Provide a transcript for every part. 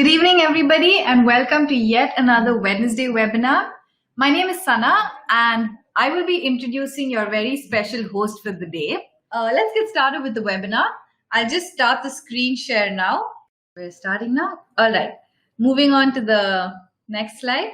Good evening, everybody, and welcome to yet another Wednesday webinar. My name is Sana, and I will be introducing your very special host for the day. Let's get started with the webinar. I'll just start the screen share now. We're starting now. All right. Moving on to the next slide.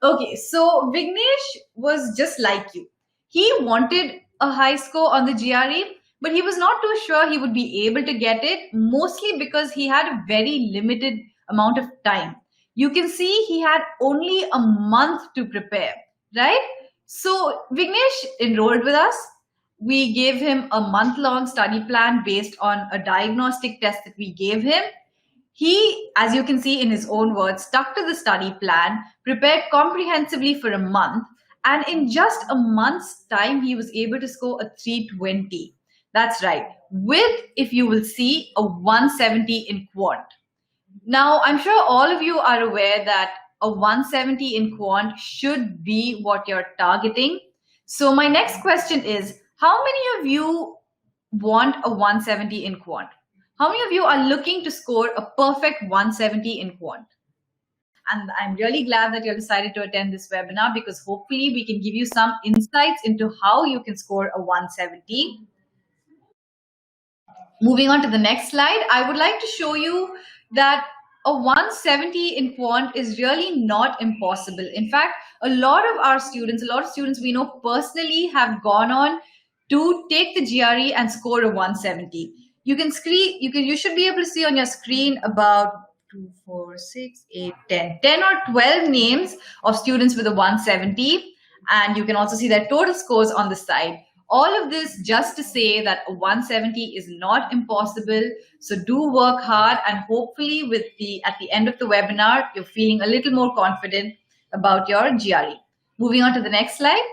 Okay, so Vignesh was just like you. He wanted a high score on the GRE, but he was not too sure he would be able to get it, mostly because he had a very limited amount of time. You can see he had only a month to prepare, right? So Vignesh enrolled with us. We gave him a month-long study plan based on a diagnostic test that we gave him. He, as you can see in his own words, stuck to the study plan, prepared comprehensively for a month, and in just a month's time, he was able to score a 320. That's right, with, if you will see, a 170 in Quant. Now, I'm sure all of you are aware that a 170 in Quant should be what you're targeting. So my next question is, how many of you want a 170 in Quant? How many of you are looking to score a perfect 170 in Quant? And I'm really glad that you decided to attend this webinar because hopefully we can give you some insights into how you can score a 170. Moving on to the next slide, I would like to show you that a 170 in Quant is really not impossible. In fact, a lot of students we know personally have gone on to take the GRE and score a 170. You should be able to see on your screen about 2, 4, 6, 8, 10 or 12 names of students with a 170, and you can also see their total scores on the side. All of this just to say that a 170 is not impossible. So do work hard, and hopefully at the end of the webinar, you're feeling a little more confident about your GRE. Moving on to the next slide.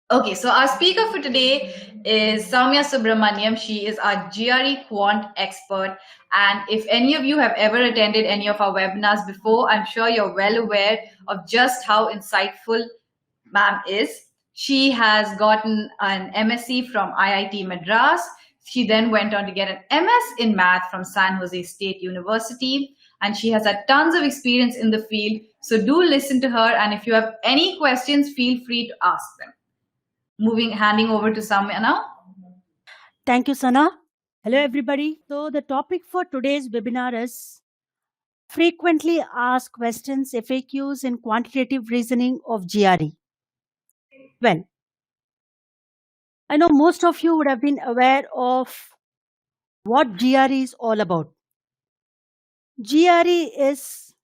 Okay, so our speaker for today is Soumya Subramaniam. She is our GRE Quant expert. And if any of you have ever attended any of our webinars before, I'm sure you're well aware of just how insightful ma'am is. She has gotten an MSc from IIT Madras. She then went on to get an MS in math from San Jose State University. And she has had tons of experience in the field. So do listen to her. And if you have any questions, feel free to ask them. Handing over to Soumya now. Thank you, Sana. Hello, everybody. So the topic for today's webinar is frequently asked questions, FAQs in quantitative reasoning of GRE. Well, I know most of you would have been aware of what GRE is all about. GRE is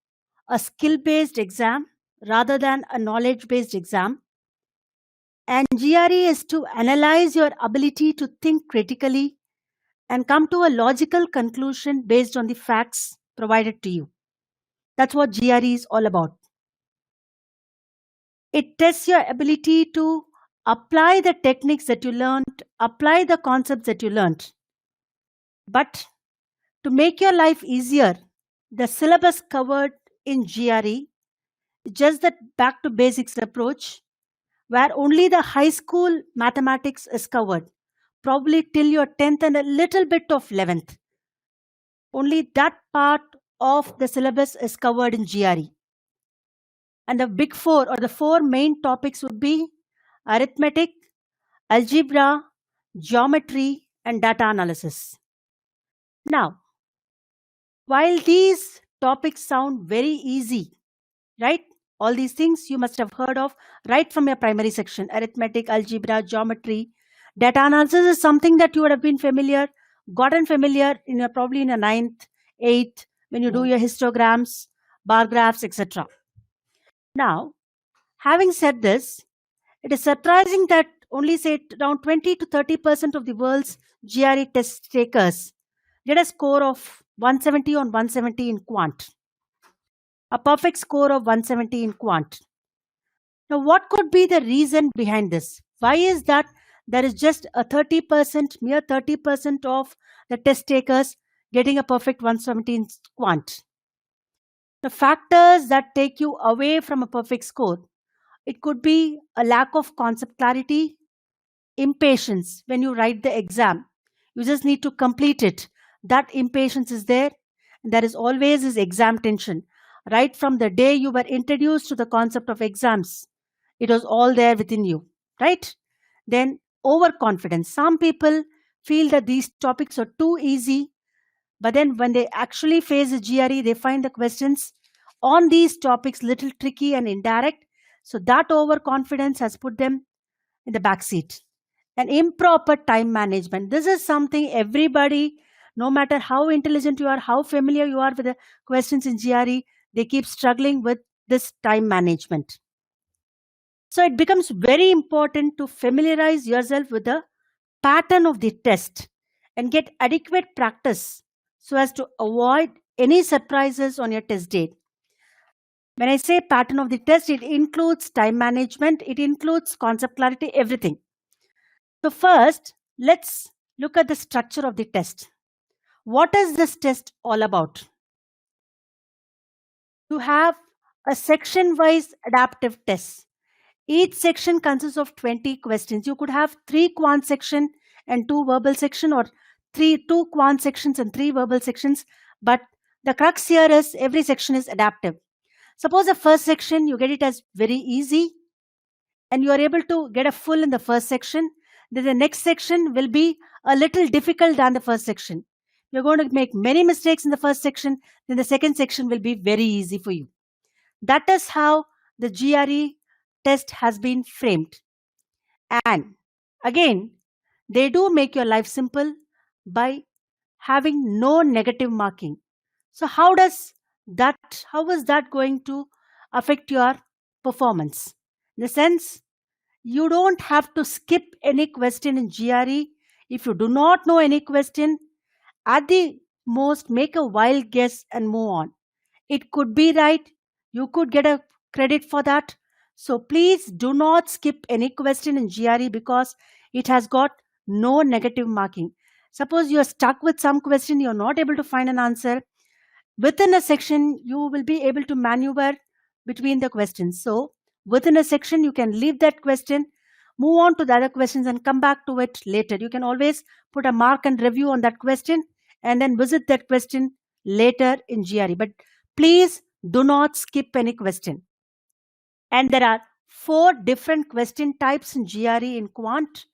a skill-based exam rather than a knowledge-based exam. And GRE is to analyze your ability to think critically and come to a logical conclusion based on the facts provided to you. That's what GRE is all about. It tests your ability to apply the techniques that you learned, apply the concepts that you learned. But to make your life easier, the syllabus covered in GRE is just that back to basics approach, where only the high school mathematics is covered, probably till your 10th and a little bit of 11th. Only that part of the syllabus is covered in GRE. And the big four or the four main topics would be arithmetic, algebra, geometry, and data analysis. Now, while these topics sound very easy, right? All these things you must have heard of right from your primary section. Arithmetic, algebra, geometry. Data analysis is something that you would have been gotten familiar in probably in your 9th, 8th, when you do your histograms, bar graphs, etc. Now, having said this, it is surprising that only say around 20 to 30% of the world's GRE test takers get a score of 170 on 170 in Quant. A perfect score of 170 in Quant. Now, what could be the reason behind this? Why is that there is just a 30%, mere 30% of the test takers getting a perfect 170 in Quant? The factors that take you away from a perfect score, it could be a lack of concept clarity, impatience when you write the exam. You just need to complete it. that impatience is there. There is always this exam tension. Right from the day you were introduced to the concept of exams, it was all there within you, right? Then overconfidence. Some people feel that these topics are too easy, but then when they actually face the GRE, they find the questions on these topics little tricky and indirect. So that overconfidence has put them in the back seat. And improper time management. This is something everybody, no matter how intelligent you are, how familiar you are with the questions in GRE, they keep struggling with this time management. So it becomes very important to familiarize yourself with the pattern of the test and get adequate practice so as to avoid any surprises on your test date. When I say pattern of the test, it includes time management, it includes concept clarity, everything. So first, let's look at the structure of the test. What is this test all about? You have a section-wise adaptive test. Each section consists of 20 questions. You could have 3 quant section and 2 verbal section, or 2 quant sections and 3 verbal sections. But the crux here is every section is adaptive. Suppose the first section you get it as very easy and you are able to get a full in the first section. Then the next section will be a little difficult than the first section. You're going to make many mistakes in the first section. Then the second section will be very easy for you. That is how the GRE test has been framed. And again, they do make your life simple by having no negative marking. So how is that going to affect your performance? In the sense, you don't have to skip any question in GRE. If you do not know any question, at the most make a wild guess and move on. It could be right. You could get a credit for that. So please do not skip any question in GRE because it has got no negative marking. Suppose you are stuck with some question, you are not able to find an answer. Within a section, you will be able to maneuver between the questions. So within a section, you can leave that question, move on to the other questions and come back to it later. You can always put a mark and review on that question and then visit that question later in GRE. But please do not skip any question. And there are 4 different question types in GRE in Quant.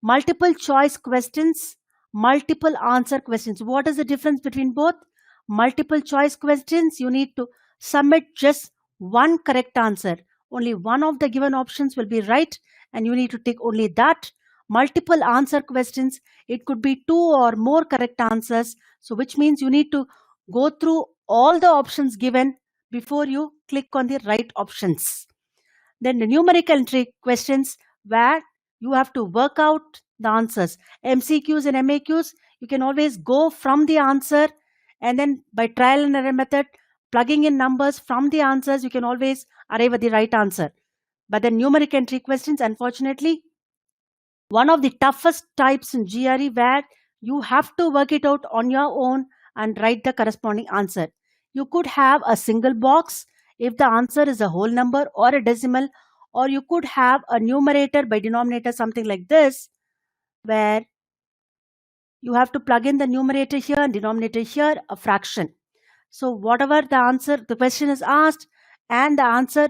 Multiple choice questions, multiple answer questions. What is the difference between both? Multiple choice questions, you need to submit just one correct answer. Only one of the given options will be right and you need to take only that. Multiple answer questions, it could be 2 or more correct answers. So which means you need to go through all the options given before you click on the right options. Then the numeric entry questions where you have to work out the answers. MCQs and MAQs, you can always go from the answer and then by trial and error method, plugging in numbers from the answers, you can always arrive at the right answer. But the numeric entry questions, unfortunately, one of the toughest types in GRE where you have to work it out on your own and write the corresponding answer. You could have a single box if the answer is a whole number or a decimal, or you could have a numerator by denominator, something like this, where you have to plug in the numerator here and denominator here, a fraction. So whatever the answer, the question is asked and the answer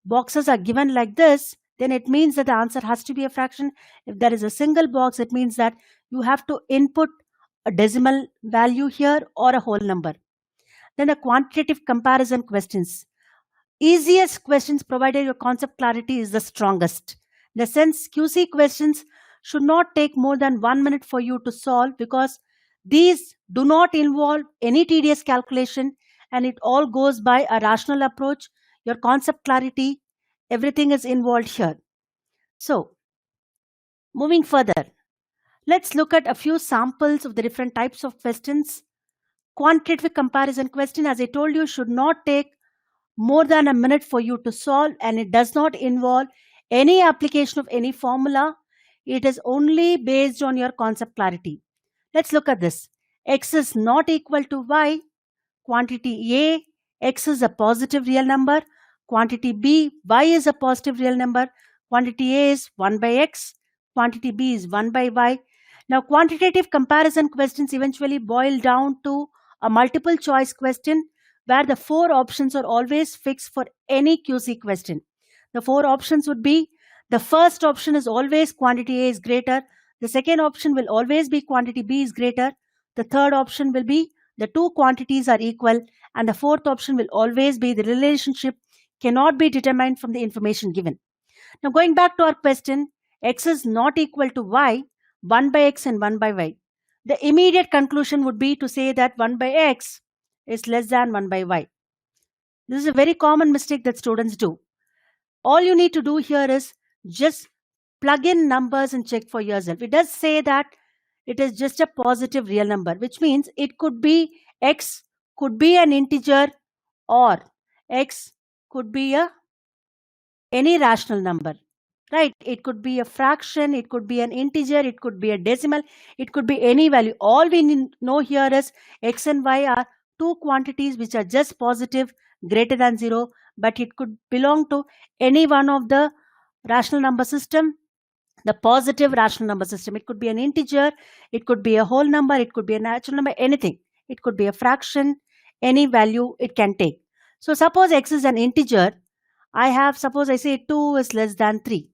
boxes are given like this, then it means that the answer has to be a fraction. If there is a single box, it means that you have to input a decimal value here or a whole number. Then the quantitative comparison questions. Easiest questions provided your concept clarity is the strongest. In the sense, QC questions should not take more than 1 minute for you to solve because these do not involve any tedious calculation and it all goes by a rational approach. Your concept clarity, everything is involved here. So, moving further, let's look at a few samples of the different types of questions. Quantitative comparison question, as I told you, should not take more than a minute for you to solve and it does not involve any application of any formula. It is only based on your concept clarity. Let's look at this. X is not equal to Y. Quantity A, X is a positive real number. Quantity B, Y is a positive real number. Quantity A is 1 by X. Quantity B is 1 by Y. Now, quantitative comparison questions eventually boil down to a multiple choice question where the 4 options are always fixed for any QC question. The 4 options would be, the first option is always quantity A is greater, the second option will always be quantity B is greater, the third option will be the 2 quantities are equal, and the fourth option will always be the relationship cannot be determined from the information given. Now, going back to our question, x is not equal to y, 1 by x and 1 by y. The immediate conclusion would be to say that 1 by x is less than 1 by y. This is a very common mistake that students do. All you need to do here is just plug in numbers and check for yourself. It does say that it is just a positive real number, which means it could be x could be an integer, or x could be any rational number, right? It could be a fraction, it could be an integer, it could be a decimal, it could be any value. All we know here is x and y are 2 quantities which are just positive, greater than 0, but it could belong to any one of the rational number system, the positive rational number system. It could be an integer, it could be a whole number, it could be a natural number, anything. It could be a fraction, any value it can take. So suppose x is an integer. I have, suppose I say 2 is less than 3.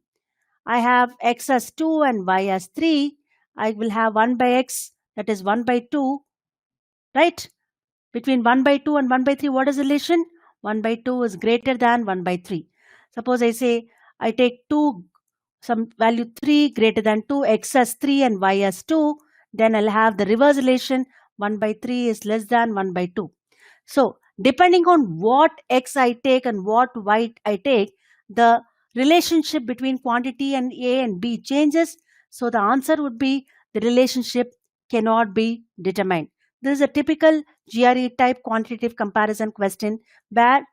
I have x as 2 and y as 3. I will have 1 by x, that is 1 by 2, right? Between 1 by 2 and 1 by 3, what is the relation? 1 by 2 is greater than 1 by 3. Suppose I say I take 2, some value 3 greater than 2, x as 3 and y as 2, then I'll have the reverse relation, 1 by 3 is less than 1 by 2. So, depending on what x I take and what y I take, the relationship between quantity and A and B changes. So, the answer would be the relationship cannot be determined. This is a typical GRE type quantitative comparison question where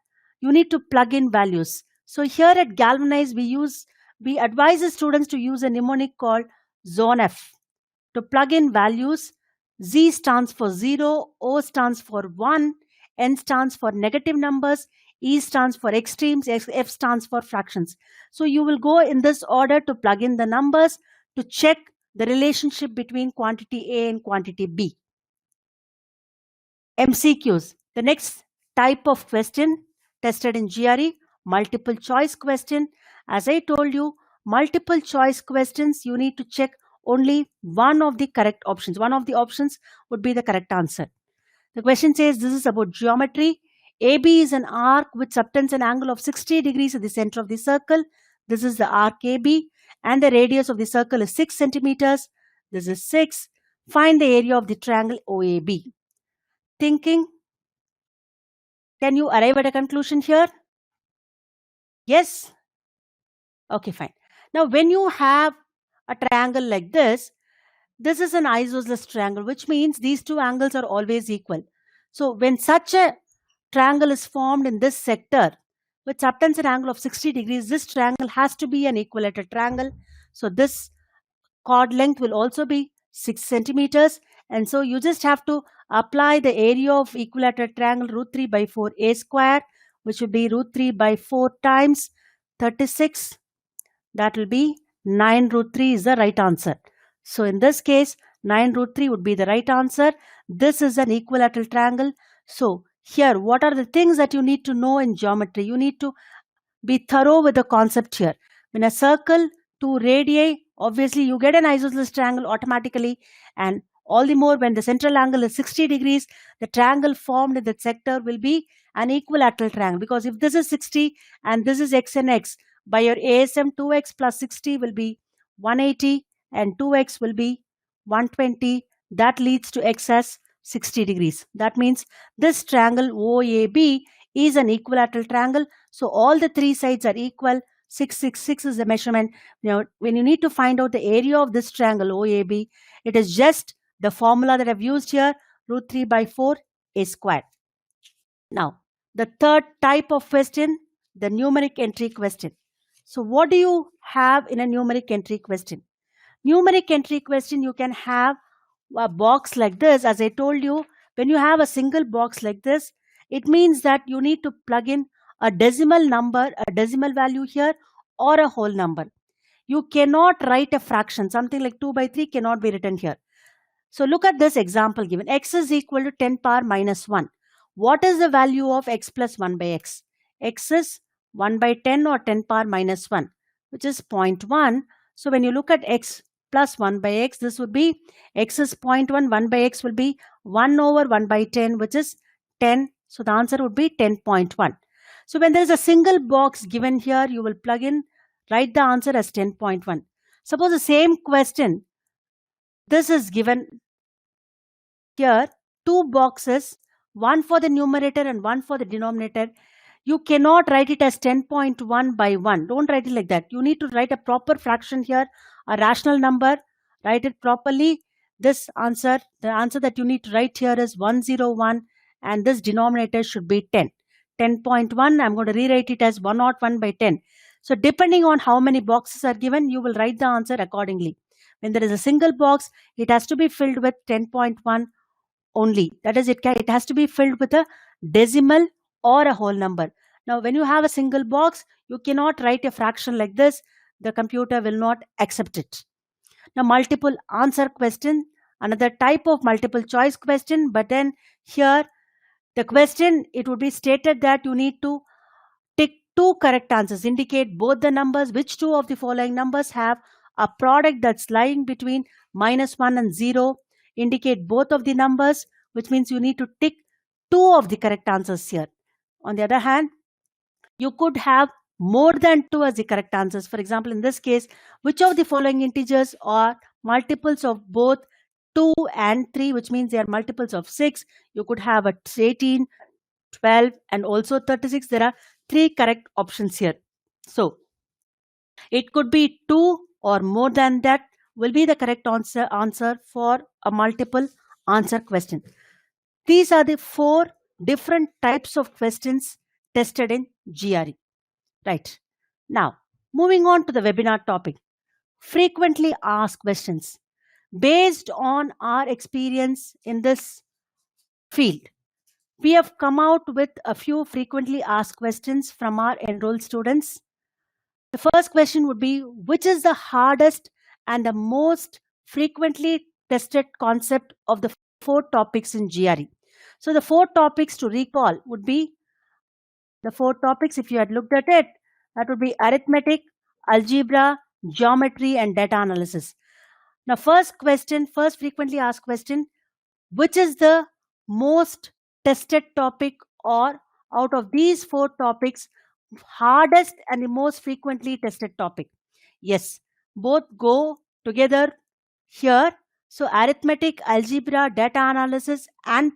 you need to plug in values. So, here at Galvanize, we advise the students to use a mnemonic called Zone F to plug in values. Z stands for 0, O stands for 1, N stands for negative numbers, E stands for extremes, F stands for fractions. So you will go in this order to plug in the numbers to check the relationship between quantity A and quantity B. MCQs. The next type of question tested in GRE, multiple choice question. As I told you, multiple choice questions, you need to check only one of the correct options. One of the options would be the correct answer. The question says this is about geometry. AB is an arc with subtends an angle of 60 degrees at the center of the circle. This is the arc AB, and the radius of the circle is 6 centimeters. This is 6. Find the area of the triangle OAB. Thinking? Can you arrive at a conclusion here? Yes? Okay, fine. Now, when you have a triangle like this is an isosceles triangle, which means these two angles are always equal. So, when such a triangle is formed in this sector with subtends an angle of 60 degrees, this triangle has to be an equilateral triangle. So, this chord length will also be 6 centimeters. And so, you just have to apply the area of equilateral triangle root 3 by 4 a square, which would be root 3 by 4 times 36. That will be 9 root 3 is the right answer. So in this case, 9 root 3 would be the right answer. This is an equilateral triangle. So here, what are the things that you need to know in geometry? You need to be thorough with the concept here. When a circle, 2 radii, obviously you get an isosceles triangle automatically, and all the more when the central angle is 60 degrees, the triangle formed in that sector will be an equilateral triangle, because if this is 60 and this is x and x, by your ASM, 2x plus 60 will be 180 and 2x will be 120. That leads to x as 60 degrees. That means this triangle OAB is an equilateral triangle. So all the three sides are equal. 666 is the measurement. Now, when you need to find out the area of this triangle OAB, it is just the formula that I've used here, root 3 by 4 a squared. Now, the third type of question, the numeric entry question. So what do you have in a numeric entry question? Numeric entry question, you can have a box like this. As I told you, when you have a single box like this, it means that you need to plug in a decimal number, a decimal value here, or a whole number. you cannot write a fraction. Something like 2 by 3 cannot be written here. So look at this example given. X is equal to 10 power minus 1. What is the value of x plus 1 by x? X is 1 by 10 or 10 power minus 1, which is 0.1. So when you look at x plus 1 by x, this would be x is 0.1, 1 by x will be 1 over 1 by 10, which is 10. So the answer would be 10.1. So when there is a single box given here, you will plug in, write the answer as 10.1. Suppose the same question, this is given here, two boxes, one for the numerator and one for the denominator. You cannot write it as 10.1 by 1. Don't write it like that. You need to write a proper fraction here, a rational number. Write it properly. This answer, the answer that you need to write here is 101, and this denominator should be 10. 10.1, I'm going to rewrite it as 101 by 10. So depending on how many boxes are given, you will write the answer accordingly. When there is a single box, it has to be filled with 10.1 only. That is, it has to be filled with a decimal or a whole number. Now, when you have a single box, you cannot write a fraction like this. The computer will not accept it. Now, multiple answer question, another type of multiple choice question, but then here the question, it would be stated that you need to tick two correct answers, indicate both the numbers, which two of the following numbers have a product that's lying between -1 and 0, indicate both of the numbers, which means you need to tick two of the correct answers here. On the other hand, you could have more than two as the correct answers. For example, in this case, which of the following integers are multiples of both 2 and 3, which means they are multiples of 6. You could have a 18, 12, and also 36. There are three correct options here. So it could be 2 or more than that will be the correct answer for a multiple answer question. These are the 4 different types of questions tested in GRE. Right. Now, moving on to the webinar topic, frequently asked questions. Based on our experience in this field, we have come out with a few frequently asked questions from our enrolled students. The first question would be, which is the hardest and the most frequently tested concept of the 4 topics in GRE? So the 4 topics to recall would be, the 4 topics, if you had looked at it, that would be arithmetic, algebra, geometry, and data analysis. Now, first frequently asked question, which is the most tested topic, or out of these 4 topics, hardest and the most frequently tested topic? Yes, both go together here. So arithmetic, algebra, data analysis, and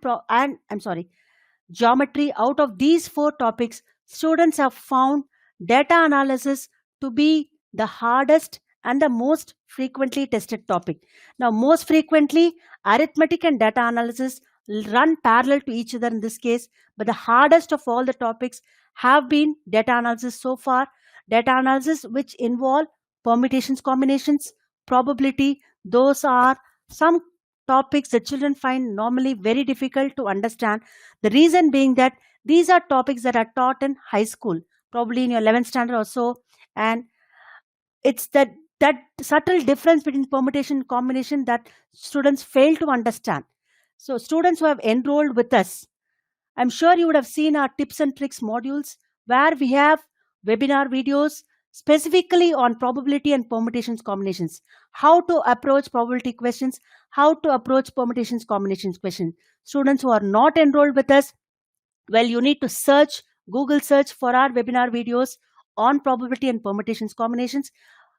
geometry, out of these 4 topics, students have found data analysis to be the hardest and the most frequently tested topic. Now, most frequently, arithmetic and data analysis run parallel to each other in this case, but the hardest of all the topics have been data analysis so far. Data analysis, which involve permutations, combinations, probability. Those are some topics that children find normally very difficult to understand. The reason being that these are topics that are taught in high school, probably in your 11th standard or so, and it's that subtle difference between permutation and combination that students fail to understand. So students who have enrolled with us, I'm sure you would have seen our tips and tricks modules where we have webinar videos specifically on probability and permutations combinations, how to approach probability questions, how to approach permutations combinations questions. Students who are not enrolled with us, well, you need to search, Google search for our webinar videos on probability and permutations combinations.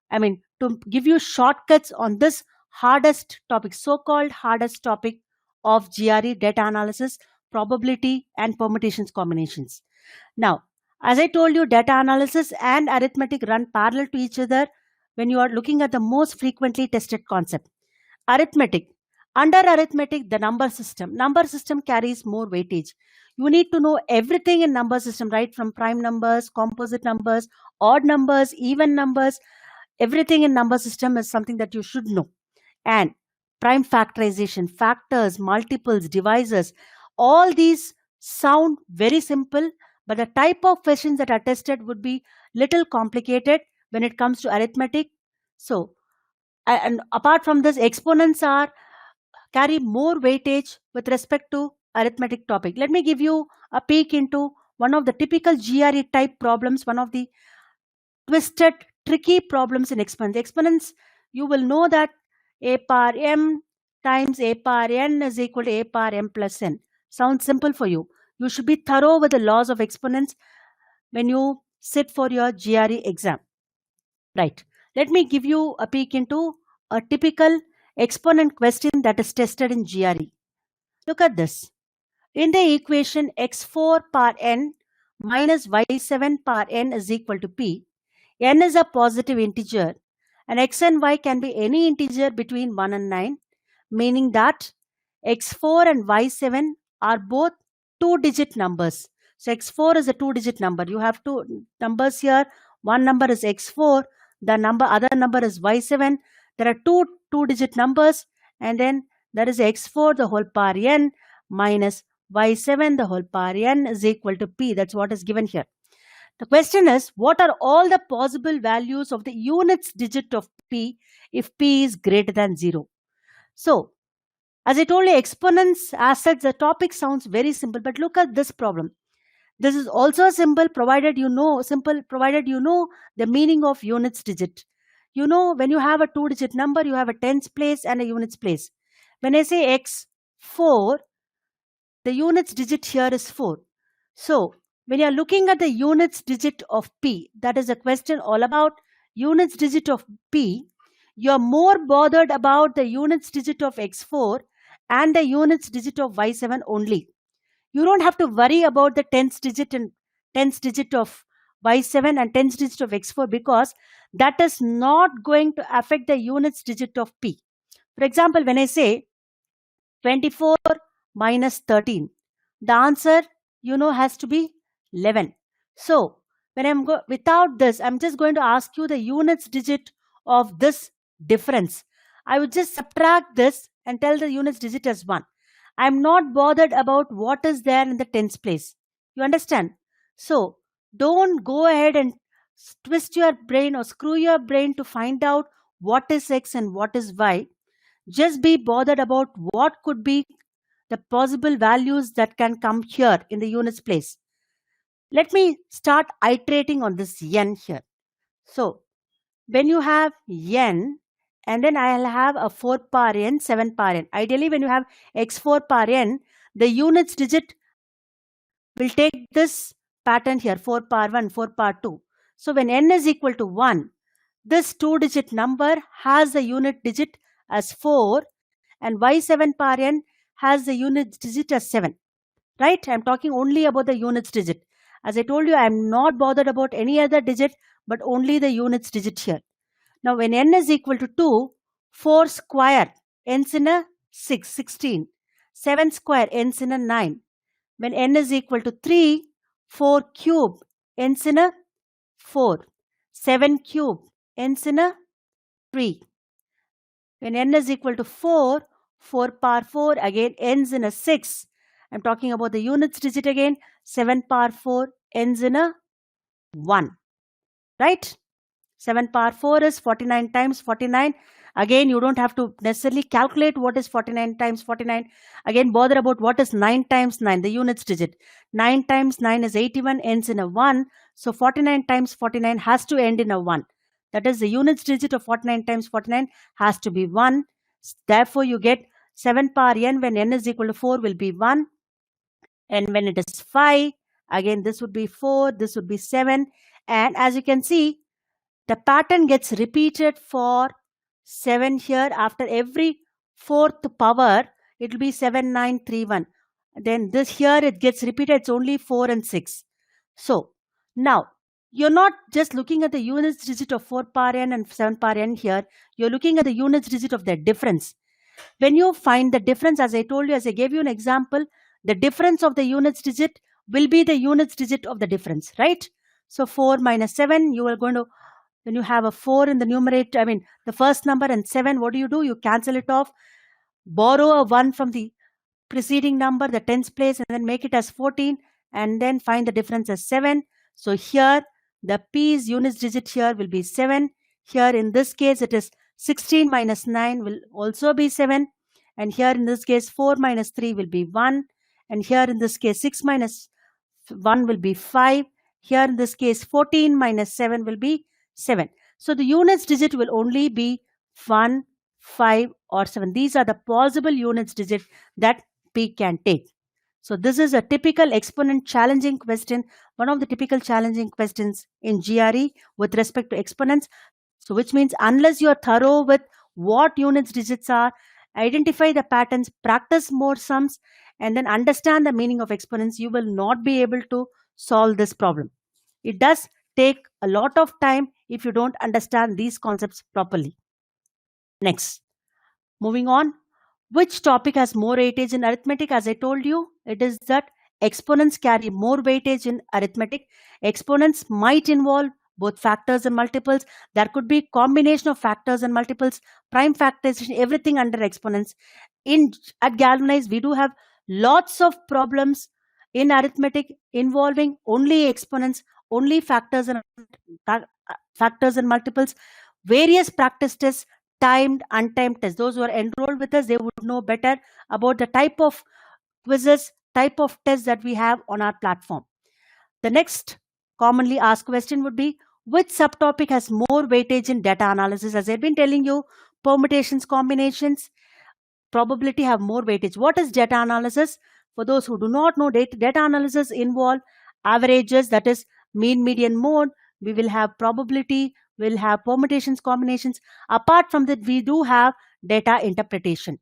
I mean, to give you shortcuts on this hardest topic, so-called hardest topic of GRE, data analysis, probability, and permutations combinations. Now, as I told you, data analysis and arithmetic run parallel to each other when you are looking at the most frequently tested concept. Arithmetic. Under arithmetic, the number system. Number system carries more weightage. You need to know everything in number system, right? From prime numbers, composite numbers, odd numbers, even numbers. Everything in number system is something that you should know. And prime factorization, factors, multiples, divisors, all these sound very simple, but the type of questions that are tested would be little complicated when it comes to arithmetic. So, and apart from this, exponents carry more weightage with respect to arithmetic topic. Let me give you a peek into one of the typical GRE type problems, one of the twisted, tricky problems in exponents. Exponents, you will know that a power m times a power n is equal to a power m plus n. Sounds simple for you. You should be thorough with the laws of exponents when you sit for your GRE exam. Right. Let me give you a peek into a typical exponent question that is tested in GRE. Look at this. In the equation x4 power n minus y7 power n is equal to p, n is a positive integer and x and y can be any integer between 1 and 9, meaning that x4 and y7 are both two-digit numbers. So x4 is a two-digit number. You have two numbers here. One number is x4, the other number is y7. There are two-digit numbers, and then there is x4 the whole power n minus y7 the whole power n is equal to p. That's what is given here. The question is, what are all the possible values of the units digit of p if p is greater than 0? So, as I told you, exponents as such, the topic sounds very simple, but look at this problem. This is also simple provided you know the meaning of units digit. You know, when you have a two-digit number, you have a tens place and a units place. When I say x4, the units digit here is 4. So, when you are looking at the units digit of p, that is a question all about units digit of p, you are more bothered about the units digit of x4 and the units digit of y7 only. You don't have to worry about the tens digit and tens digit of y7 and tens digit of x4 because that is not going to affect the units digit of p. For example, when I say 24 minus 13, the answer has to be 11. So when without this, I'm just going to ask you the units digit of this difference. I would just subtract this and tell the units digit as 1. I'm not bothered about what is there in the tens place. You understand? So don't go ahead and twist your brain or screw your brain to find out what is x and what is y. Just be bothered about what could be the possible values that can come here in the units place. Let me start iterating on this n here. So when you have n, and then I'll have a 4 power n, 7 power n. Ideally, when you have x4 power n, the units digit will take this pattern here, 4 power 1, 4 power 2. So when n is equal to 1, this two-digit number has the unit digit as 4 and y7 power n has the unit digit as 7. Right? I'm talking only about the units digit. As I told you, I'm not bothered about any other digit, but only the units digit here. Now, when n is equal to 2, 4 square ends in a 6, 16. 7 square ends in a 9. When n is equal to 3, 4 cube ends in a 4. 7 cube ends in a 3. When n is equal to 4, 4 power 4 again ends in a 6. I'm talking about the units digit again. 7 power 4 ends in a 1. Right? 7 power 4 is 49 times 49. Again, you don't have to necessarily calculate what is 49 times 49. Again, bother about what is 9 times 9, the units digit. 9 times 9 is 81, ends in a 1. So 49 times 49 has to end in a 1. That is, the units digit of 49 times 49 has to be 1. Therefore, you get 7 power n when n is equal to 4 will be 1. And when it is 5, again this would be 4, this would be 7. And as you can see, the pattern gets repeated for 7 here. After every fourth power, it will be 7, 9, 3, 1. Then this here, it gets repeated. It's only 4 and 6. So now, you're not just looking at the units digit of 4 power n and 7 power n here. You're looking at the units digit of their difference. When you find the difference, as I told you, as I gave you an example, the difference of the units digit will be the units digit of the difference, right? So 4 minus 7, you are going to, when you have a 4 in the numerator, the first number and 7, what do? You cancel it off, borrow a 1 from the preceding number, the tens place, and then make it as 14, and then find the difference as 7. So here, the p's units digit here will be 7. Here in this case, it is 16 minus 9 will also be 7. And here in this case, 4 minus 3 will be 1. And here in this case, 6 minus 1 will be 5. Here in this case, 14 minus 7 will be 7. So the units digit will only be 1, 5 or 7. These are the possible units digit that P can take. So this is a typical exponent challenging question, one of the typical challenging questions in GRE with respect to exponents. So which means unless you are thorough with what units digits are, identify the patterns, practice more sums, and then understand the meaning of exponents, you will not be able to solve this problem. It does take a lot of time if you don't understand these concepts properly. Next, moving on. Which topic has more weightage in arithmetic? As I told you, it is that exponents carry more weightage in arithmetic. Exponents might involve both factors and multiples. There could be combination of factors and multiples, prime factorization, everything under exponents. At Galvanize, we do have lots of problems in arithmetic involving only exponents, only factors and multiples, various practice tests, timed, untimed tests. Those who are enrolled with us, they would know better about the type of quizzes, type of tests that we have on our platform. The next commonly asked question would be, which subtopic has more weightage in data analysis? As I've been telling you, permutations, combinations, probability have more weightage. What is data analysis? For those who do not know, data analysis involve averages, that is mean, median, mode. We will have probability, we'll have permutations, combinations. Apart from that, we do have data interpretation.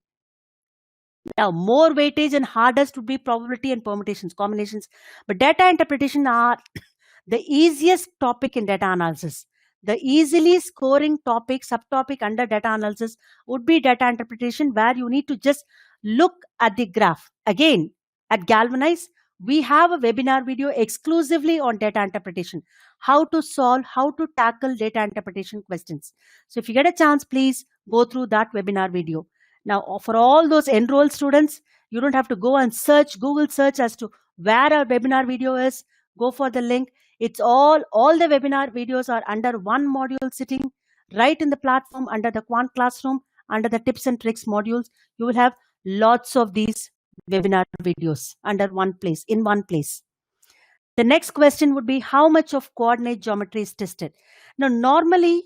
Now, more weightage and hardest would be probability and permutations, combinations. But data interpretation are the easiest topic in data analysis. The easily scoring topic, subtopic under data analysis would be data interpretation, where you need to just look at the graph. Again, at Galvanize, we have a webinar video exclusively on data interpretation, how to solve, how to tackle data interpretation questions. So if you get a chance, please go through that webinar video. Now, for all those enrolled students, you don't have to go and search, Google search as to where our webinar video is. Go for the link. It's all the webinar videos are under one module sitting right in the platform under the Quant classroom, under the tips and tricks modules. You will have lots of these webinar videos under one place, in one place. The next question would be, how much of coordinate geometry is tested? Now, normally,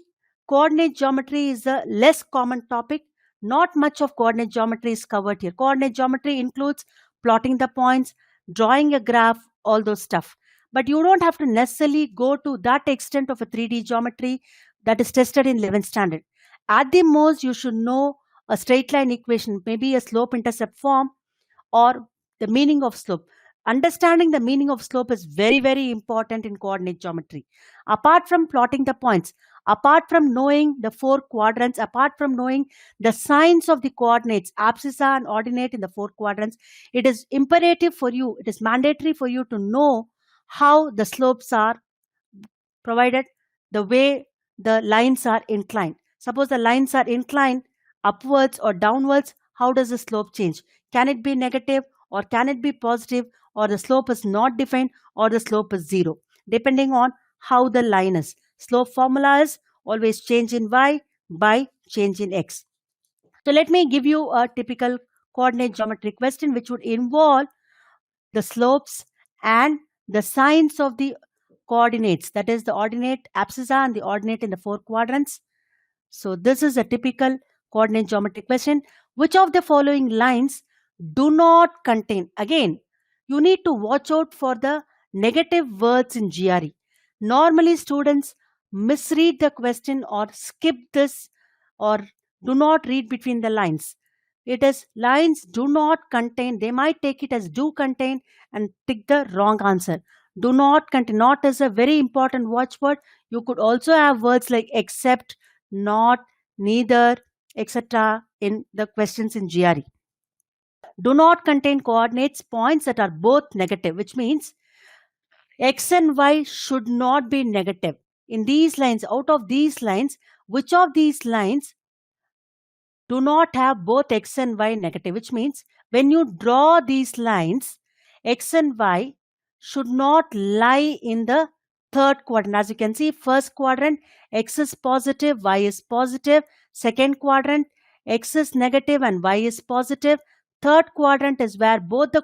coordinate geometry is a less common topic. Not much of coordinate geometry is covered here. Coordinate geometry includes plotting the points, drawing a graph, all those stuff. But you don't have to necessarily go to that extent of a 3D geometry that is tested in 11th standard. At the most, you should know a straight line equation, maybe a slope-intercept form, or the meaning of slope. Understanding the meaning of slope is very, very important in coordinate geometry. Apart from plotting the points, apart from knowing the 4 quadrants, apart from knowing the signs of the coordinates, abscissa and ordinate in the 4 quadrants, it is imperative for you, it is mandatory for you to know how the slopes are provided, the way the lines are inclined. Suppose the lines are inclined upwards or downwards, how does the slope change? Can it be negative or can it be positive, or the slope is not defined, or the slope is 0, depending on how the line is. Slope formula is always change in y by change in x. So let me give you a typical coordinate geometry question which would involve the slopes and the signs of the coordinates, that is the ordinate, abscissa and the ordinate in the 4 quadrants. So this is a typical coordinate geometry question. Which of the following lines do not contain? Again, you need to watch out for the negative words in GRE. Normally students misread the question or skip this or do not read between the lines. It is lines do not contain. They might take it as do contain and pick the wrong answer. Do not contain. Not is a very important watchword. You could also have words like except, not, neither, etc. in the questions in GRE. Do not contain coordinates points that are both negative, which means x and y should not be negative. In these lines, out of these lines, which of these lines do not have both x and y negative, which means when you draw these lines, x and y should not lie in the third quadrant. As you can see, first quadrant, x is positive, y is positive. Second quadrant, x is negative and y is positive. Third quadrant is where both the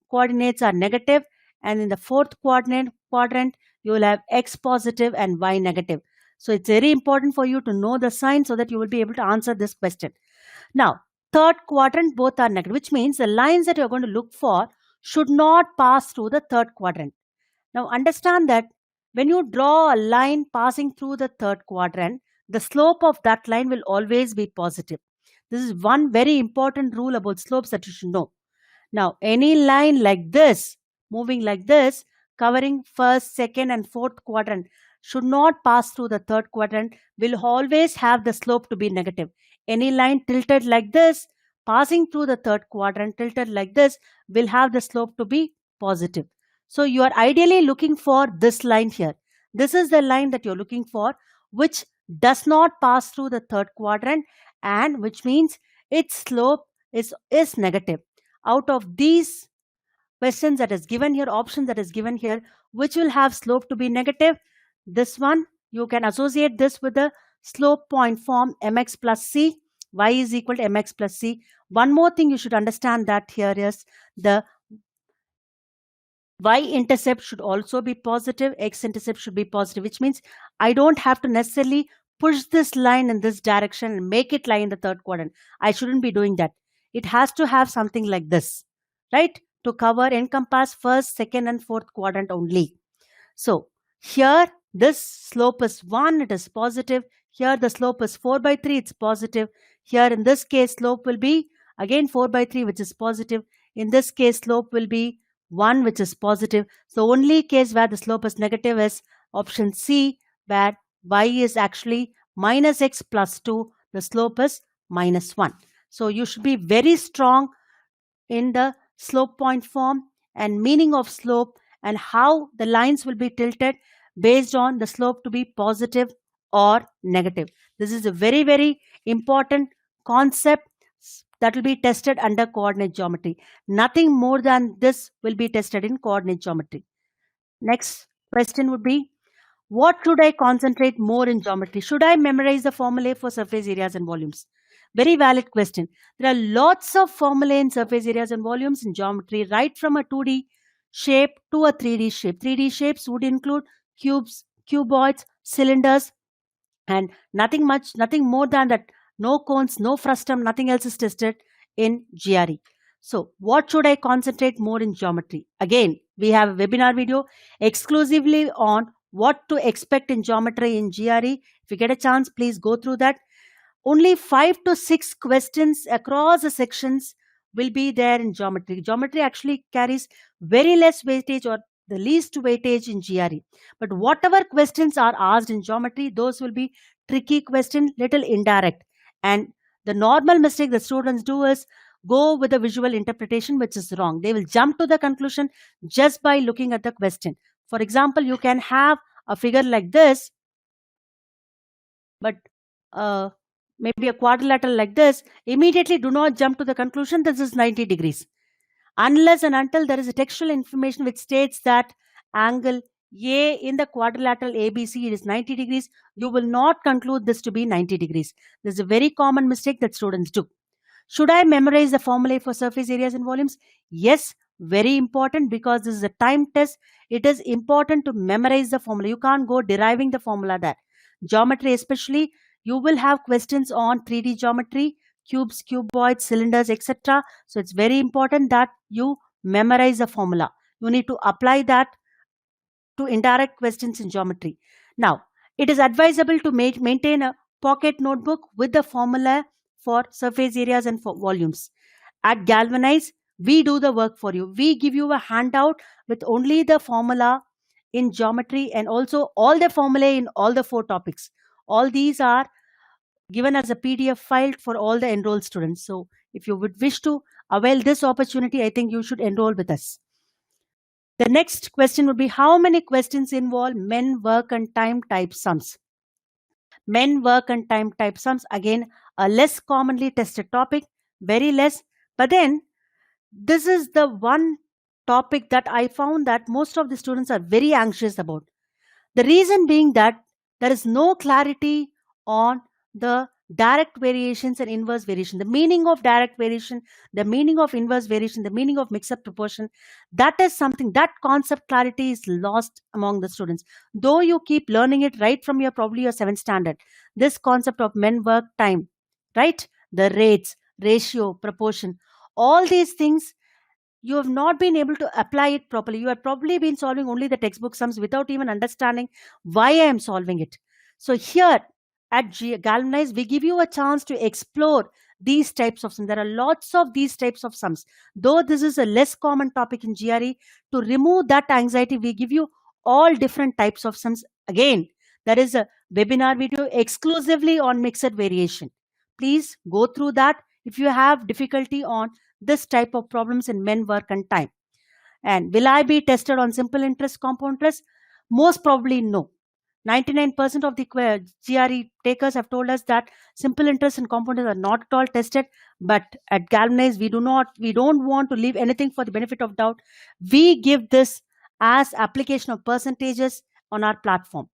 coordinates are negative, and in the fourth quadrant you will have x positive and y negative. So it's very important for you to know the sign so that you will be able to answer this question. Now, third quadrant, both are negative, which means the lines that you're going to look for should not pass through the third quadrant. Now, understand that when you draw a line passing through the third quadrant, the slope of that line will always be positive. This is one very important rule about slopes that you should know. Now, any line like this, moving like this, covering first, second, and fourth quadrant, should not pass through the third quadrant, will always have the slope to be negative. Any line tilted like this, passing through the third quadrant, tilted like this, will have the slope to be positive. So you are ideally looking for this line here. This is the line that you're looking for, which does not pass through the third quadrant, and which means its slope is negative. Out of these questions that is given here, options that is given here, which will have slope to be negative? This one, you can associate this with the slope point form mx plus c, y is equal to mx plus c. One more thing you should understand that here is the y-intercept should also be positive, x-intercept should be positive, which means I don't have to necessarily push this line in this direction and make it lie in the third quadrant. I shouldn't be doing that. It has to have something like this, right? To encompass first, second, and fourth quadrant only. So here this slope is 1, it is positive. Here the slope is 4 by 3, it's positive. Here in this case slope will be again 4 by 3, which is positive. In this case slope will be 1, which is positive. So only case where the slope is negative is option C, where y is actually minus x plus 2, the slope is minus 1. So you should be very strong in the slope point form and meaning of slope and how the lines will be tilted based on the slope to be positive or negative. This is a very, very important concept that will be tested under coordinate geometry. Nothing more than this will be tested in coordinate geometry. Next question would be, what should I concentrate more in geometry? Should I memorize the formulae for surface areas and volumes? Very valid question. There are lots of formulae in surface areas and volumes in geometry, right from a 2D shape to a 3D shape. 3D shapes would include cubes, cuboids, cylinders, and nothing more than that. No cones, no frustum, nothing else is tested in GRE. So what should I concentrate more in geometry? Again, we have a webinar video exclusively on what to expect in geometry in GRE. If you get a chance, please go through that. Only 5 to 6 questions across the sections will be there in geometry. Geometry actually carries very less weightage or the least weightage in GRE. But whatever questions are asked in geometry, those will be tricky questions, little indirect. And the normal mistake the students do is go with a visual interpretation, which is wrong. They will jump to the conclusion just by looking at the question. For example, you can have a figure like this, but maybe a quadrilateral like this. Immediately do not jump to the conclusion this is 90 degrees. Unless and until there is a textual information which states that angle A in the quadrilateral ABC is 90 degrees, you will not conclude this to be 90 degrees. This is a very common mistake that students do. Should I memorize the formulae for surface areas and volumes? Yes, very important, because this is a time test. It is important to memorize the formula. You can't go deriving the formula there. Geometry especially, you will have questions on 3D geometry, cubes, cuboids, cylinders, etc. So it's very important that you memorize the formula. You need to apply that to indirect questions in geometry. Now, it is advisable to maintain a pocket notebook with the formula for surface areas and for volumes. At Galvanize, we do the work for you. We give you a handout with only the formula in geometry and also all the formulae in all the 4 topics. All these are given as a PDF file for all the enrolled students. So if you would wish to avail this opportunity, I think you should enroll with us. The next question would be, how many questions involve men, work, and time type sums? Men, work, and time type sums, again, a less commonly tested topic, very less. But then, this is the one topic that I found that most of the students are very anxious about. The reason being that there is no clarity on the direct variations and inverse variation. The meaning of direct variation, the meaning of inverse variation, the meaning of mix-up proportion, that is something, that concept clarity is lost among the students. Though you keep learning it right from your probably your 7th standard, this concept of men work time, right? The rates, ratio, proportion, all these things you have not been able to apply it properly. You have probably been solving only the textbook sums without even understanding why I am solving it. So here at Galvanize, we give you a chance to explore these types of sums. There are lots of these types of sums. Though this is a less common topic in GRE, to remove that anxiety, we give you all different types of sums. Again, there is a webinar video exclusively on mixed variation. Please go through that if you have difficulty on this type of problems in men, work, and time. And will I be tested on simple interest, compound interest? Most probably no. 99% of the GRE takers have told us that simple interest and compound interest are not at all tested. But at Galvanize, we don't want to leave anything for the benefit of doubt. We give this as application of percentages on our platform.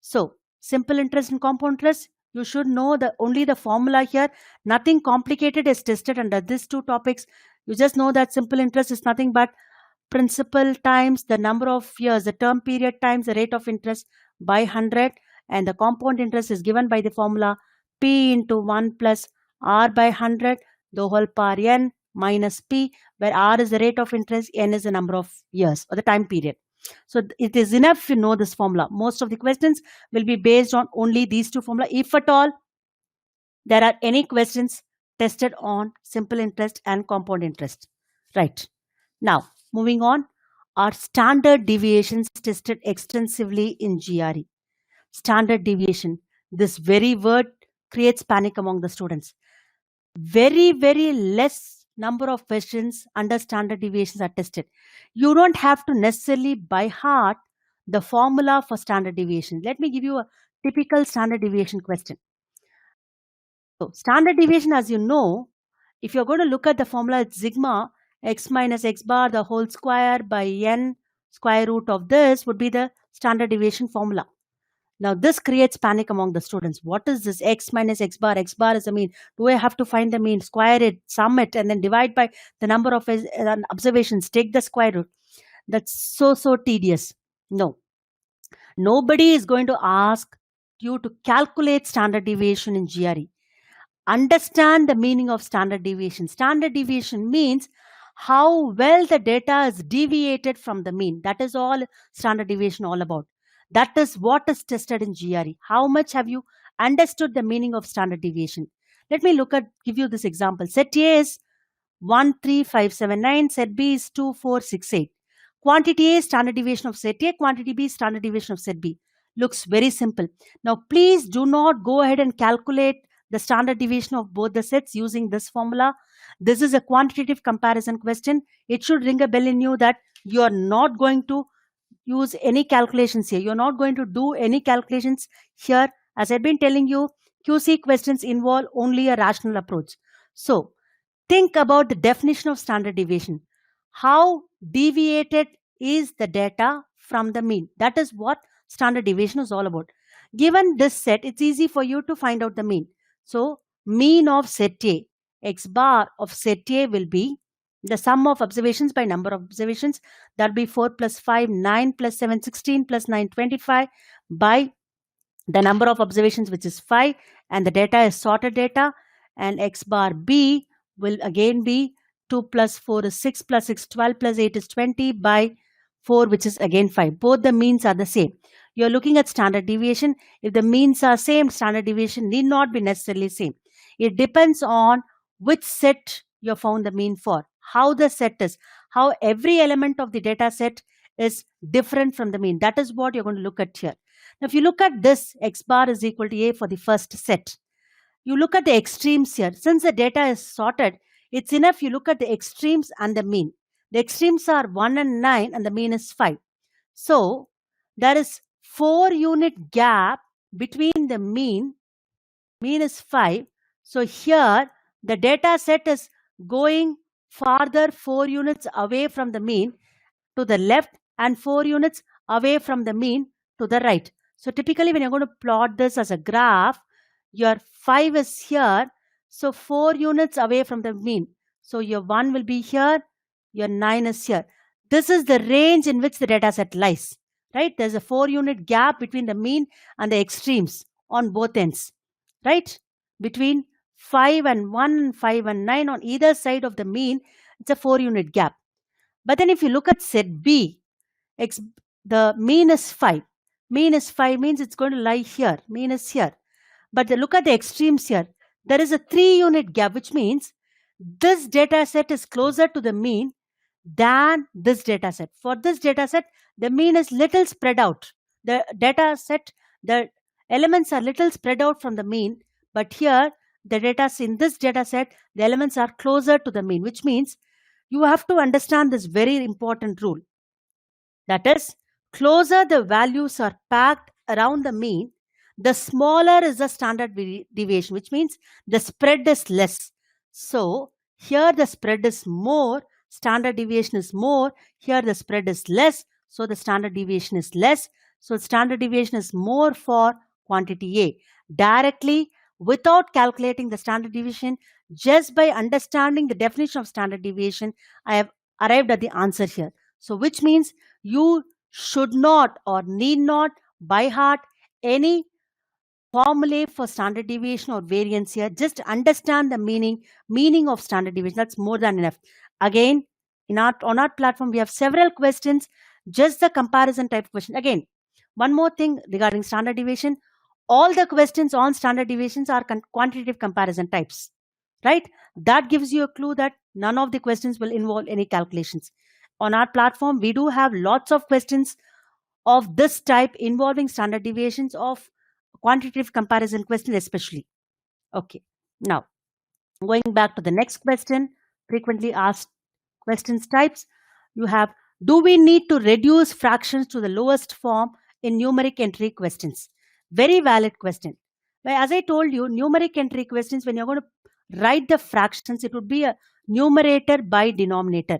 So simple interest and compound interest, you should know only the formula here. Nothing complicated is tested under these two topics. You just know that simple interest is nothing but principal times the number of years, the term period times the rate of interest by 100, and the compound interest is given by the formula P into 1 plus R by 100, the whole power n minus P, where R is the rate of interest, n is the number of years or the time period. So it is enough if you know this formula. Most of the questions will be based on only these two formula. If at all there are any questions tested on simple interest and compound interest. Right. Now, moving on, are standard deviations tested extensively in GRE? Standard deviation. This very word creates panic among the students. Very, very less number of questions under standard deviations are tested. You don't have to necessarily by heart the formula for standard deviation. Let me give you a typical standard deviation question. So standard deviation, as you know, if you're going to look at the formula, it's sigma x minus x bar the whole square by n square root of this would be the standard deviation formula. Now this creates panic among the students. What is this x minus x bar? X bar is the mean. Do I have to find the mean, square it, sum it, and then divide by the number of observations, take the square root? That's so tedious. No. Nobody is going to ask you to calculate standard deviation in GRE. Understand the meaning of standard deviation. Standard deviation means how well the data is deviated from the mean. That is all standard deviation all about. That is what is tested in GRE. How much have you understood the meaning of standard deviation? Let me give you this example. Set A is 13579, set B is 2468. Quantity A is standard deviation of set A, quantity B is standard deviation of set B. Looks very simple. Now please do not go ahead and calculate the standard deviation of both the sets using this formula. This is a quantitative comparison question. It should ring a bell in you that you are not going to use any calculations here. You're not going to do any calculations here. As I've been telling you, QC questions involve only a rational approach. So think about the definition of standard deviation. How deviated is the data from the mean? That is what standard deviation is all about. Given this set, it's easy for you to find out the mean. So mean of set A, x bar of set A will be the sum of observations by number of observations. That will be 4 plus 5, 9 plus 7, 16 plus 9, 25 by the number of observations, which is 5, and the data is sorted data. And x bar B will again be 2 plus 4 is 6 plus 6, 12 plus 8 is 20 by 4, which is again 5. Both the means are the same. You're looking at standard deviation. If the means are same, standard deviation need not be necessarily same. It depends on which set you found the mean for, how the set is, how every element of the data set is different from the mean. That is what you're going to look at here. Now, if you look at this, x bar is equal to A for the first set. You look at the extremes here. Since the data is sorted, it's enough you look at the extremes and the mean. The extremes are 1 and 9 and the mean is 5. So there is 4-unit gap between the mean is 5. So here the data set is going farther 4 units away from the mean to the left and 4 units away from the mean to the right. So typically when you're going to plot this as a graph, your 5 is here, so 4 units away from the mean. So your 1 will be here, your 9 is here. This is the range in which the data set lies, right? There's a 4 unit gap between the mean and the extremes on both ends, right? Between 5 and 1, 5 and 9 on either side of the mean, it's a 4 unit gap. But then if you look at set B, the mean is 5. Mean is 5 means it's going to lie here. Mean is here. But look at the extremes here. There is a 3 unit gap, which means this data set is closer to the mean than this data set. For this data set, the mean is little spread out. The data set, the elements are little spread out from the mean, but here the data in this data set, the elements are closer to the mean, which means you have to understand this very important rule. That is, closer the values are packed around the mean, the smaller is the standard deviation, which means the spread is less. So here the spread is more, standard deviation is more. Here the spread is less, so the standard deviation is less. So standard deviation is more for quantity A. Directly, without calculating the standard deviation, just by understanding the definition of standard deviation, I have arrived at the answer here. So which means you should not or need not by heart any formulae for standard deviation or variance here. Just understand the meaning of standard deviation. That's more than enough. Again, on our platform, we have several questions, just the comparison type question. Again, one more thing regarding standard deviation. All the questions on standard deviations are quantitative comparison types, right? That gives you a clue that none of the questions will involve any calculations. On our platform, we do have lots of questions of this type involving standard deviations of quantitative comparison questions especially. Okay, now going back to the next question, frequently asked questions types, you have, do we need to reduce fractions to the lowest form in numeric entry questions? Very valid question. Well, as I told you, numeric entry questions, when you're going to write the fractions, it would be a numerator by denominator,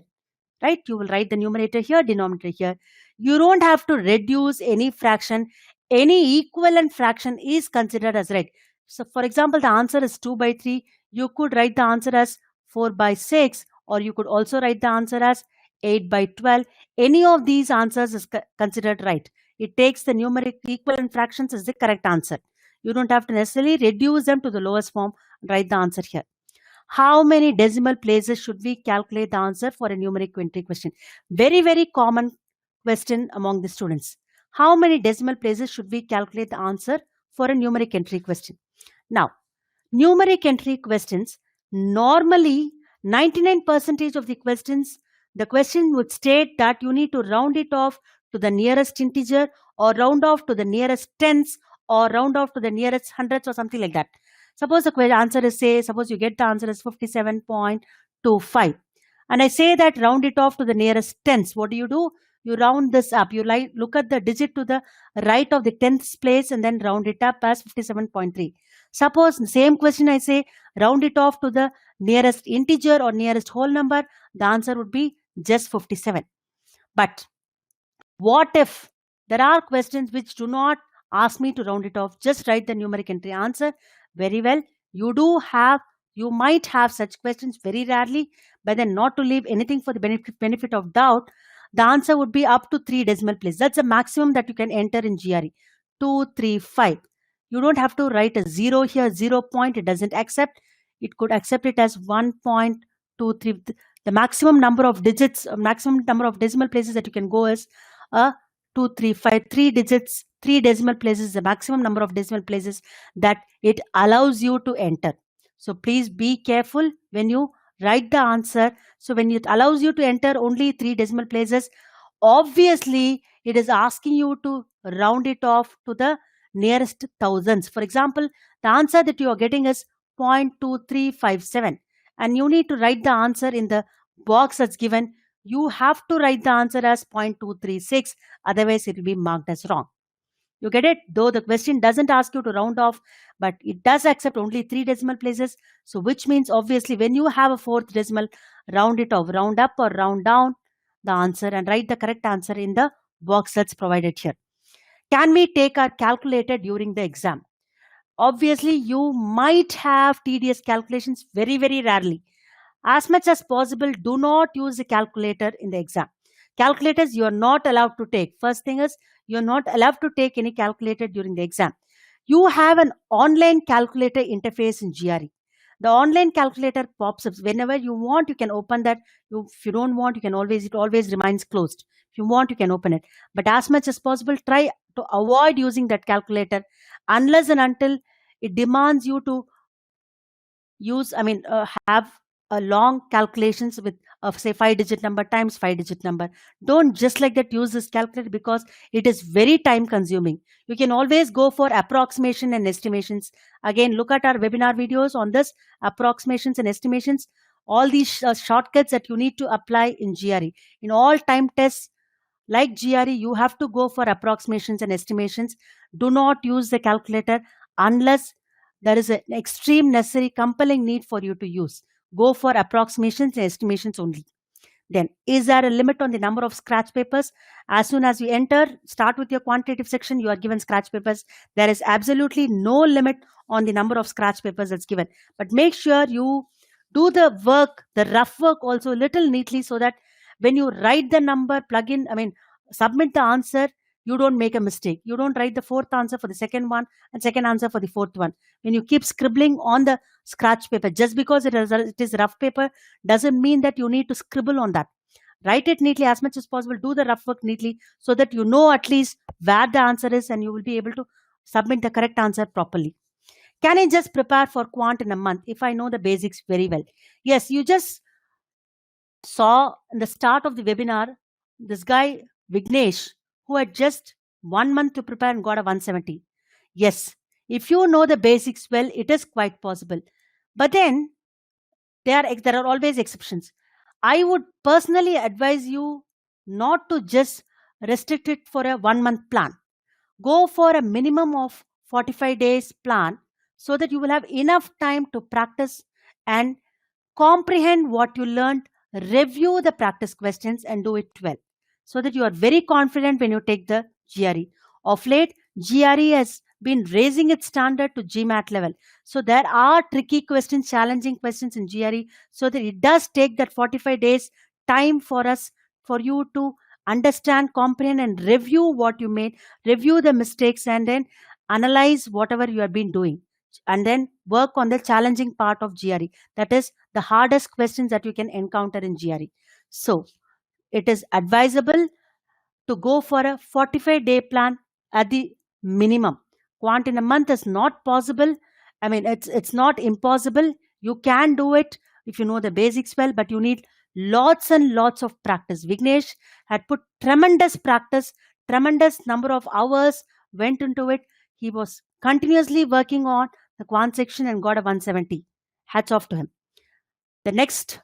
right? You will write the numerator here, denominator here. You don't have to reduce any fraction. Any equivalent fraction is considered as right. So for example, the answer is 2 by 3. You could write the answer as 4 by 6, or you could also write the answer as 8 by 12. Any of these answers is considered right. It takes the numeric equivalent fractions as the correct answer. You don't have to necessarily reduce them to the lowest form and write the answer here. How many decimal places should we calculate the answer for a numeric entry question? Very, very common question among the students. How many decimal places should we calculate the answer for a numeric entry question? Now, numeric entry questions, normally 99% of the questions, the question would state that you need to round it off to the nearest integer, or round off to the nearest tens, or round off to the nearest hundreds, or something like that. Suppose the answer is, say, suppose you get the answer is 57.25. And I say that round it off to the nearest tens. What do? You round this up. You look at the digit to the right of the tenth place and then round it up as 57.3. Suppose the same question I say, round it off to the nearest integer or nearest whole number, the answer would be just 57. But what if there are questions which do not ask me to round it off, just write the numeric entry answer? Very well, you might have such questions, very rarely, but then not to leave anything for the benefit of doubt, the answer would be up to 3 decimal places. That's the maximum that you can enter in GRE. 2, 3, 5. You don't have to write a 0 here, 0 point, it doesn't accept. It could accept it as 1.23. The maximum number of digits, maximum number of decimal places that you can go is 2, 3, 5, 3 digits, 3 decimal places, the maximum number of decimal places that it allows you to enter. So please be careful when you write the answer. So when it allows you to enter only 3 decimal places, obviously it is asking you to round it off to the nearest thousands. For example, the answer that you are getting is 0.2357, and you need to write the answer in the box that's given. You have to write the answer as 0.236, otherwise it will be marked as wrong. You get it? Though the question doesn't ask you to round off, but it does accept only 3 decimal places. So which means obviously when you have a 4th decimal, round it off, round up or round down the answer and write the correct answer in the box that's provided here. Can we take our calculator during the exam? Obviously, you might have tedious calculations, very, very rarely. As much as possible, do not use the calculator in the exam. Calculators you are not allowed to take. First thing is, you are not allowed to take any calculator during the exam. You have an online calculator interface in GRE. The online calculator pops up whenever you want. You can open that. If you don't want, you can always, it always remains closed. If you want, you can open it. But as much as possible, try to avoid using that calculator unless and until it demands you to use, have a long calculations with say 5-digit number times 5-digit number. Don't just like that use this calculator, because it is very time consuming. You can always go for approximation and estimations. Again, look at our webinar videos on this approximations and estimations. All these shortcuts that you need to apply in GRE. In all time tests like GRE, you have to go for approximations and estimations. Do not use the calculator unless there is an extreme necessary compelling need for you to use. Go for approximations and estimations only. Then, is there a limit on the number of scratch papers? As soon as you start with your quantitative section, you are given scratch papers. There is absolutely no limit on the number of scratch papers that's given. But make sure you do the work, the rough work also a little neatly, so that when you write the number, submit the answer, you don't make a mistake. You don't write the fourth answer for the second one and second answer for the fourth one. When you keep scribbling on the scratch paper, just because it is rough paper doesn't mean that you need to scribble on that. Write it neatly as much as possible. Do the rough work neatly so that you know at least where the answer is, and you will be able to submit the correct answer properly. Can I just prepare for quant in a month if I know the basics very well? Yes, you just saw in the start of the webinar this guy Vignesh, who had just 1 month to prepare and got a 170. Yes, if you know the basics well, it is quite possible. But then there are always exceptions. I would personally advise you not to just restrict it for a 1 month plan. Go for a minimum of 45 days plan, so that you will have enough time to practice and comprehend what you learned, review the practice questions and do it well, so that you are very confident when you take the GRE. Of late, GRE has been raising its standard to GMAT level. So there are tricky questions, challenging questions in GRE, so that it does take that 45 days time for you to understand, comprehend and review what you made, review the mistakes, and then analyze whatever you have been doing, and then work on the challenging part of GRE. That is the hardest questions that you can encounter in GRE. So it is advisable to go for a 45-day plan at the minimum. Quant in a month is not possible. It's not impossible. You can do it if you know the basics well, but you need lots and lots of practice. Vignesh had put tremendous practice, tremendous number of hours went into it. He was continuously working on the quant section and got a 170. Hats off to him. The next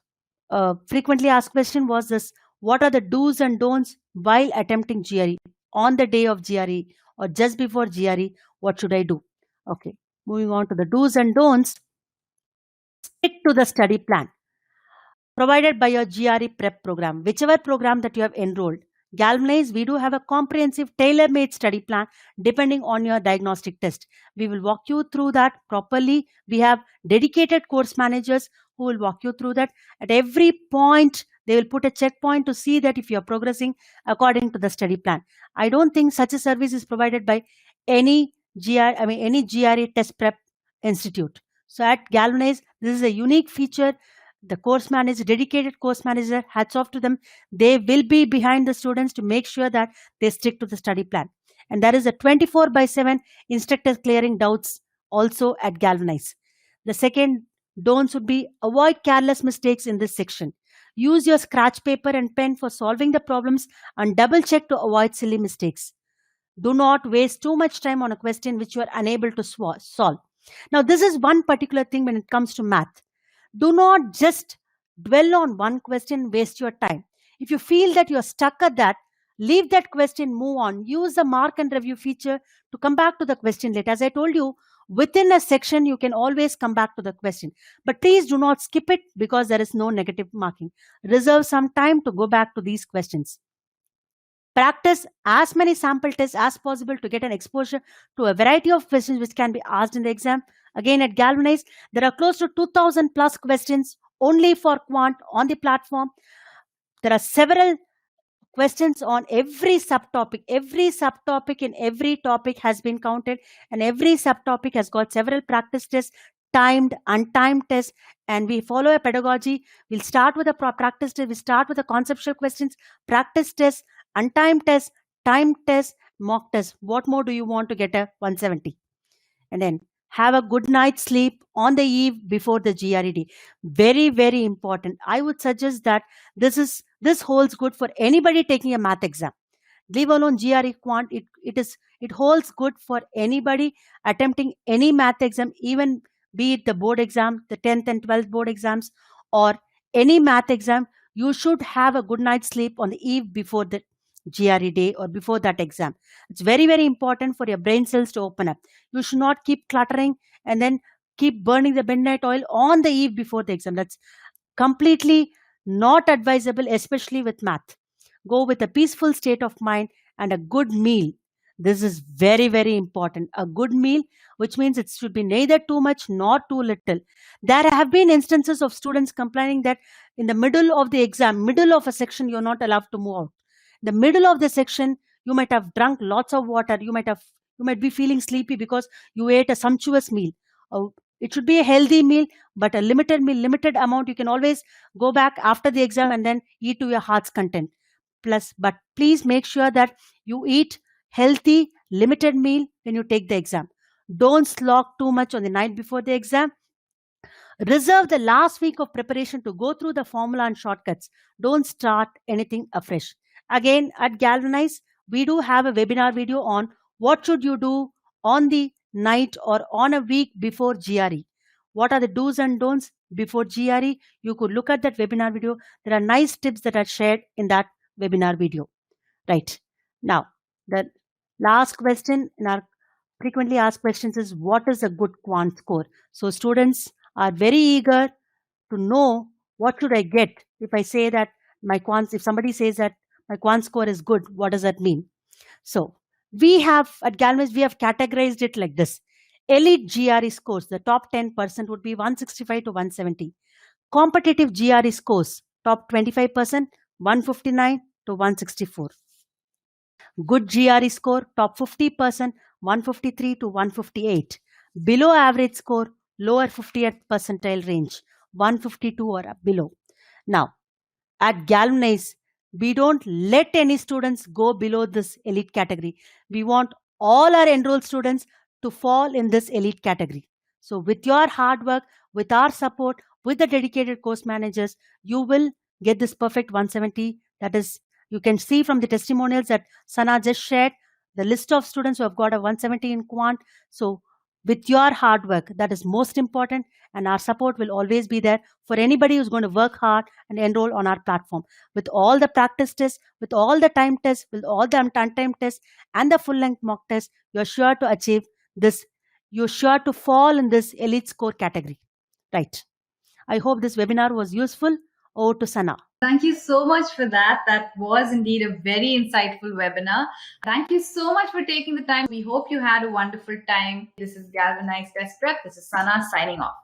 frequently asked question was this: what are the do's and don'ts while attempting GRE? On the day of GRE or just before GRE, what should I do? Okay, moving on to the do's and don'ts. Stick to the study plan provided by your GRE prep program, whichever program that you have enrolled. Galvanize, we do have a comprehensive tailor-made study plan depending on your diagnostic test. We will walk you through that properly. We have dedicated course managers who will walk you through that. At every point, they will put a checkpoint to see that if you are progressing according to the study plan. I don't think such a service is provided by any GRE test prep institute. So at Galvanize, this is a unique feature. The course manager, dedicated course manager, hats off to them. They will be behind the students to make sure that they stick to the study plan. And there is a 24/7 instructor clearing doubts also at Galvanize. The second don'ts would be: avoid careless mistakes in this section. Use your scratch paper and pen for solving the problems and double check to avoid silly mistakes. Do not waste too much time on a question which you are unable to solve. Now, this is one particular thing when it comes to math. Do not just dwell on one question, waste your time. If you feel that you are stuck at that, leave that question, move on. Use the mark and review feature to come back to the question later. As I told you, within a section, you can always come back to the question. But please do not skip it, because there is no negative marking. Reserve some time to go back to these questions. Practice as many sample tests as possible to get an exposure to a variety of questions which can be asked in the exam. Again, at Galvanize, there are close to 2000 plus questions only for Quant on the platform. There are several questions on every subtopic. Every subtopic in every topic has been counted, and every subtopic has got several practice tests, timed, untimed tests, and we follow a pedagogy. We'll start with a practice test. We start with the conceptual questions, practice tests, untimed tests, timed tests, mock tests. What more do you want to get a 170? And then have a good night's sleep on the eve before the GRED. Very, very important. I would suggest that this holds good for anybody taking a math exam. Leave alone GRE Quant. It holds good for anybody attempting any math exam, even be it the board exam, the 10th and 12th board exams, or any math exam. You should have a good night's sleep on the eve before the GRE day or before that exam. It's very, very important for your brain cells to open up. You should not keep cluttering and then keep burning the midnight oil on the eve before the exam. That's completely not advisable, especially with math. Go with a peaceful state of mind and a good meal. This is very, very important. A good meal, which means it should be neither too much nor too little. There have been instances of students complaining that in the middle of the exam, middle of a section, you're not allowed to move out. The middle of the section, you might have drunk lots of water. You might be feeling sleepy because you ate a sumptuous meal. It should be a healthy meal, but a limited meal, limited amount. You can always go back after the exam and then eat to your heart's content. But please make sure that you eat healthy, limited meal when you take the exam. Don't slog too much on the night before the exam. Reserve the last week of preparation to go through the formula and shortcuts. Don't start anything afresh. Again, at Galvanize, we do have a webinar video on what should you do on the night or on a week before GRE. What are the do's and don'ts before GRE? You could look at that webinar video. There are nice tips that are shared in that webinar video. Right. Now, the last question in our frequently asked questions is, what is a good quant score? So students are very eager to know, what should I get if I say that if somebody says that my quant score is good, what does that mean? So we have at Galvanize, we have categorized it like this. Elite GRE scores, the top 10% would be 165 to 170. Competitive GRE scores, top 25%, 159 to 164. Good GRE score, top 50%, 153 to 158. Below average score, lower 50th percentile range, 152 or below. Now, at Galvanize, we don't let any students go below this elite category. We want all our enrolled students to fall in this elite category. So with your hard work, with our support, with the dedicated course managers, you will get this perfect 170. That is, you can see from the testimonials that Sana just shared, the list of students who have got a 170 in Quant. So with your hard work, that is most important, and our support will always be there for anybody who's going to work hard and enroll on our platform. With all the practice tests, with all the time tests, with all the untimed tests and the full-length mock tests, you're sure to achieve this. You're sure to fall in this elite score category. Right. I hope this webinar was useful. Over to Sana. Thank you so much for that. That was indeed a very insightful webinar. Thank you so much for taking the time. We hope you had a wonderful time. This is Galvanize Test Prep. This is Sana signing off.